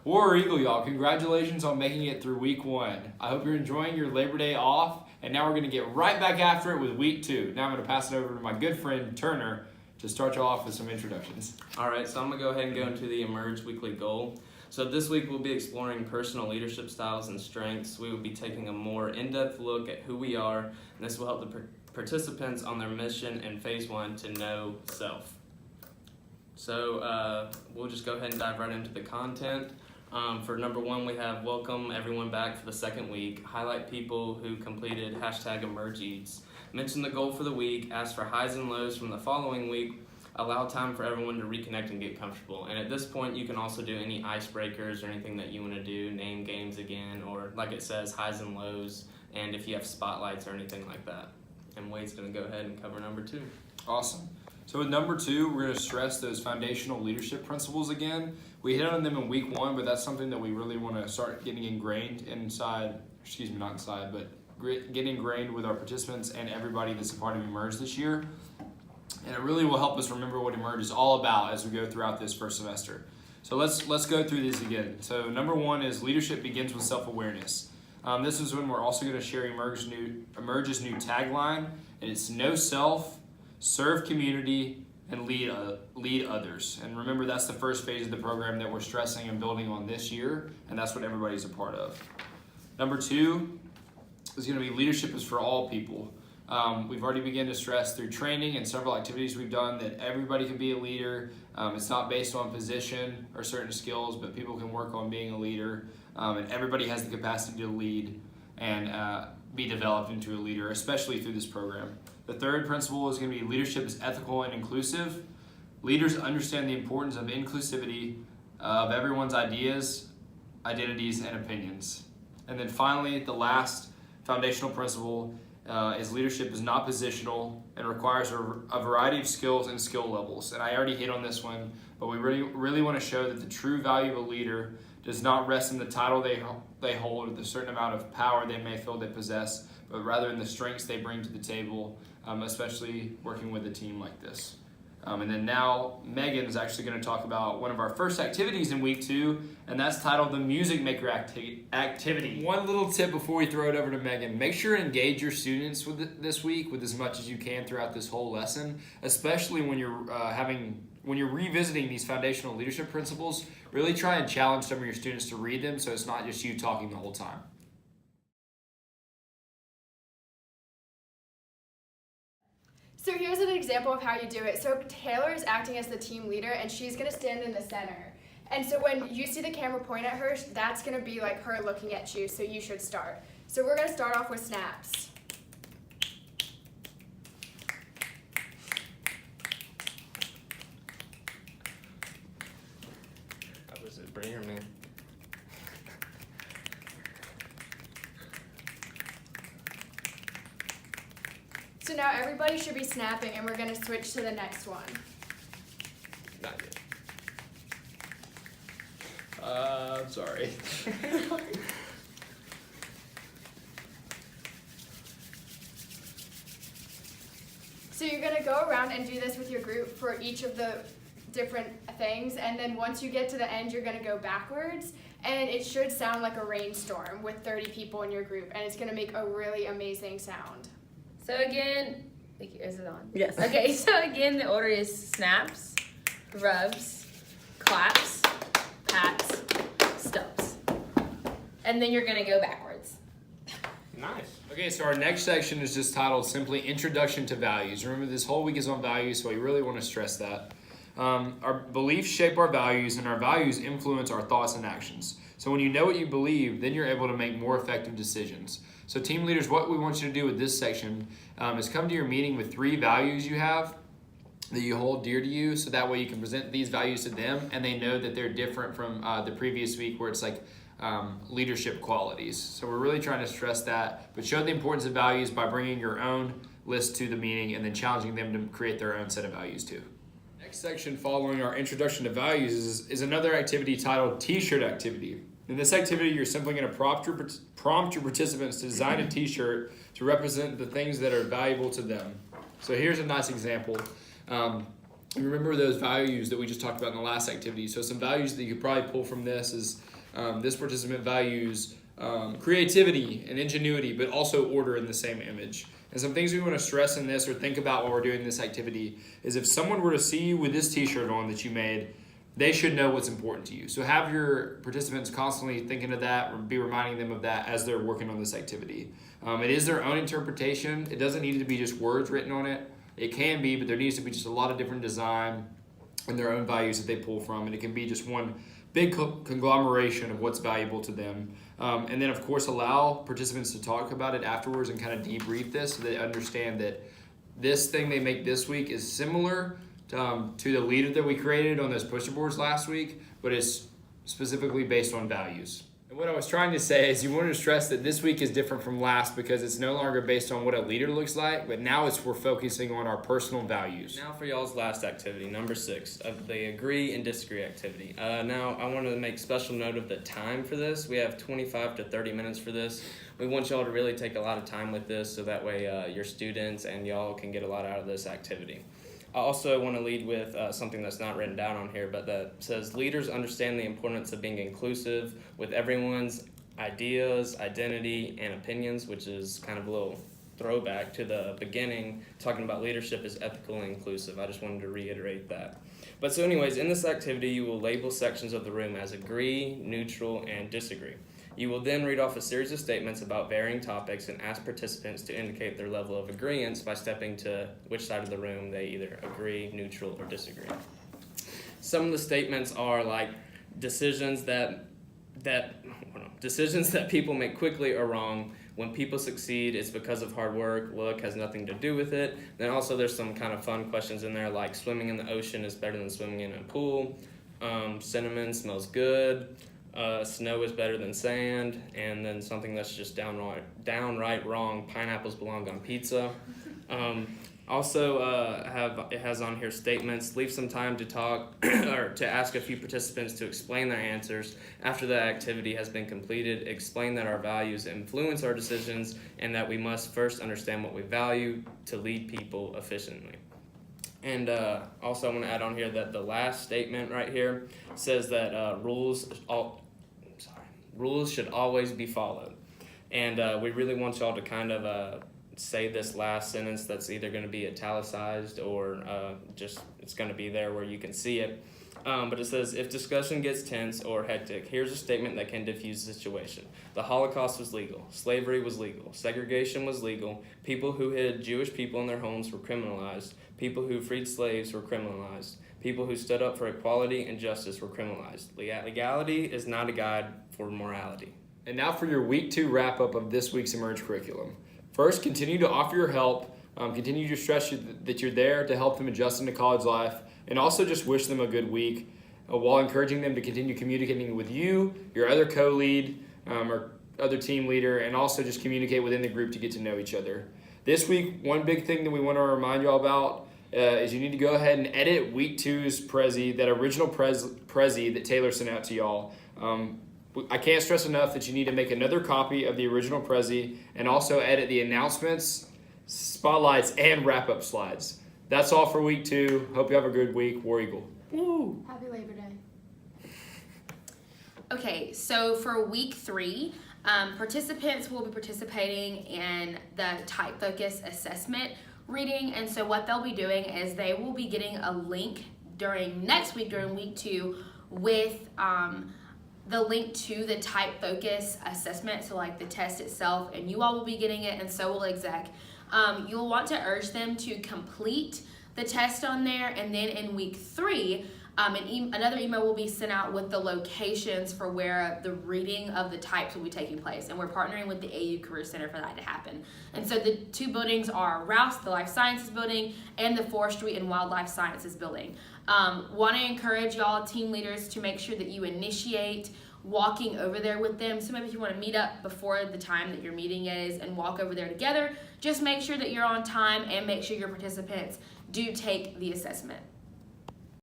War Eagle, y'all, congratulations on making it through week 1. I hope you're enjoying your Labor Day off, and now we're going to get right back after it with week 2. Now I'm going to pass it over to my good friend Turner to start you off with some introductions. All right, so I'm going to go ahead and go into the Emerge weekly goal. So this week we'll be exploring personal leadership styles and strengths. We will be taking a more in-depth look at who we are, and this will help the participants on their mission in phase 1 to know self. So we'll just go ahead and dive right into the content. For number 1, we have welcome everyone back for the second week. Highlight people who completed #EmergeEats. Mention the goal for the week. Ask for highs and lows from the following week. Allow time for everyone to reconnect and get comfortable. And at this point, you can also do any icebreakers or anything that you want to do. Name games again, or like it says, highs and lows. And if you have spotlights or anything like that. And Wade's going to go ahead and cover number 2. Awesome. So with number 2, we're going to stress those foundational leadership principles again. We hit on them in week 1, but that's something that we really want to start getting ingrained inside, not inside, but getting ingrained with our participants and everybody that's a part of Emerge this year. And it really will help us remember what Emerge is all about as we go throughout this first semester. So let's go through these again. So number 1 is leadership begins with self-awareness. This is when we're also going to share Emerge's new tagline, and it's know self, serve community, and lead others. And remember, that's the first phase of the program that we're stressing and building on this year, and that's what everybody's a part of. Number 2 is going to be leadership is for all people. We've already begun to stress through training and several activities we've done that everybody can be a leader. It's not based on position or certain skills, but people can work on being a leader. And everybody has the capacity to lead and be developed into a leader, especially through this program. The third principle is going to be leadership is ethical and inclusive. Leaders understand the importance of inclusivity of everyone's ideas, identities, and opinions. And then finally, the last foundational principle is leadership is not positional and requires a variety of skills and skill levels. And I already hit on this one, but we really want to show that the true value of a leader does not rest in the title they hold or the certain amount of power they may feel they possess, but rather in the strengths they bring to the table, especially working with a team like this. And then now Megan is actually going to talk about one of our first activities in week 2, and that's titled the Music Maker Activity. One little tip before we throw it over to Megan: make sure to engage your students with this week with as much as you can throughout this whole lesson, especially when you're revisiting these foundational leadership principles. Really try and challenge some of your students to read them so it's not just you talking the whole time. So here's an example of how you do it. So Taylor is acting as the team leader, and she's going to stand in the center. And so when you see the camera point at her, that's going to be like her looking at you, so you should start. So we're going to start off with snaps. Was it Bray or me? So now everybody should be snapping, and we're going to switch to the next one. Not yet. I'm sorry. So you're going to go around and do this with your group for each of the different things, and then once you get to the end, you're going to go backwards, and it should sound like a rainstorm with 30 people in your group, and it's going to make a really amazing sound. So again, is it on? Yes. Okay, so again, the order is snaps, rubs, claps, pats, stumps. And then you're gonna go backwards. Nice. Okay, so our next section is just titled simply Introduction to Values. Remember, this whole week is on values, so we really want to stress that. Our beliefs shape our values, and our values influence our thoughts and actions. So when you know what you believe, then you're able to make more effective decisions. So team leaders, what we want you to do with this section is come to your meeting with 3 values you have that you hold dear to you, so that way you can present these values to them and they know that they're different from the previous week where it's like leadership qualities. So we're really trying to stress that, but show the importance of values by bringing your own list to the meeting and then challenging them to create their own set of values too. Next section following our introduction to values is another activity titled T-shirt activity. In this activity, you're simply going to prompt your participants to design a T-shirt to represent the things that are valuable to them. So here's a nice example. remember those values that we just talked about in the last activity. So some values that you could probably pull from this is this participant values creativity and ingenuity, but also order in the same image. And some things we want to stress in this or think about while we're doing this activity is if someone were to see you with this t-shirt on that you made, they should know what's important to you. So have your participants constantly thinking of that or be reminding them of that as they're working on this activity. It is their own interpretation. It doesn't need to be just words written on it. It can be, but there needs to be just a lot of different design and their own values that they pull from. And it can be just one big conglomeration of what's valuable to them. And then, of course, allow participants to talk about it afterwards and kind of debrief this so they understand that this thing they make this week is similar to the leader that we created on those poster boards last week, but it's specifically based on values. And what I was trying to say is you wanted to stress that this week is different from last because it's no longer based on what a leader looks like, but now we're focusing on our personal values. Now for y'all's last activity, number 6, of the agree and disagree activity. Now I want to make special note of the time for this. We have 25 to 30 minutes for this. We want y'all to really take a lot of time with this so that way your students and y'all can get a lot out of this activity. I also want to lead with something that's not written down on here, but that says leaders understand the importance of being inclusive with everyone's ideas, identity, and opinions, which is kind of a little throwback to the beginning, talking about leadership is ethical and inclusive. I just wanted to reiterate that. But so anyways, in this activity, you will label sections of the room as agree, neutral, and disagree. You will then read off a series of statements about varying topics and ask participants to indicate their level of agreeance by stepping to which side of the room they either agree, neutral, or disagree. Some of the statements are like decisions that people make quickly are wrong. When people succeed, it's because of hard work. Luck has nothing to do with it. Then also there's some kind of fun questions in there like swimming in the ocean is better than swimming in a pool. Cinnamon smells good. Snow is better than sand, and then something that's just downright wrong. Pineapples belong on pizza. It has on here statements. Leave some time to talk or to ask a few participants to explain their answers after the activity has been completed. Explain that our values influence our decisions and that we must first understand what we value to lead people efficiently. And also I want to add on here that the last statement right here says that rules should always be followed. And we really want y'all to kind of say this last sentence that's either going to be italicized or just it's going to be there where you can see it. But it says, if discussion gets tense or hectic, here's a statement that can diffuse the situation. The Holocaust was legal. Slavery was legal. Segregation was legal. People who hid Jewish people in their homes were criminalized. People who freed slaves were criminalized. People who stood up for equality and justice were criminalized. Legality is not a guide for morality. And now for your week 2 wrap up of this week's Emerge curriculum. First, continue to offer your help. Continue to stress that you're there to help them adjust into college life. And also just wish them a good week while encouraging them to continue communicating with you, your other co-lead, or other team leader, and also just communicate within the group to get to know each other. This week, one big thing that we want to remind you all about is you need to go ahead and edit week 2's Prezi, that original Prezi that Taylor sent out to y'all. I can't stress enough that you need to make another copy of the original Prezi and also edit the announcements, spotlights, and wrap-up slides. That's all for week 2. Hope you have a good week. War Eagle. Woo! Happy Labor Day. Okay, so for week 3, participants will be participating in the type focus assessment reading, and so what they'll be doing is they will be getting a link during week 2 with the link to the type focus assessment, so like the test itself, and you all will be getting it, and so will exec. You'll want to urge them to complete the test on there, and then in week 3, another email will be sent out with the locations for where the reading of the types will be taking place, and we're partnering with the AU Career Center for that to happen. And so the 2 buildings are Rouse, the Life Sciences building, and the Forestry and Wildlife Sciences building. Want to encourage y'all team leaders to make sure that you initiate walking over there with them. So maybe if you want to meet up before the time that your meeting is and walk over there together, just make sure that you're on time and make sure your participants do take the assessment.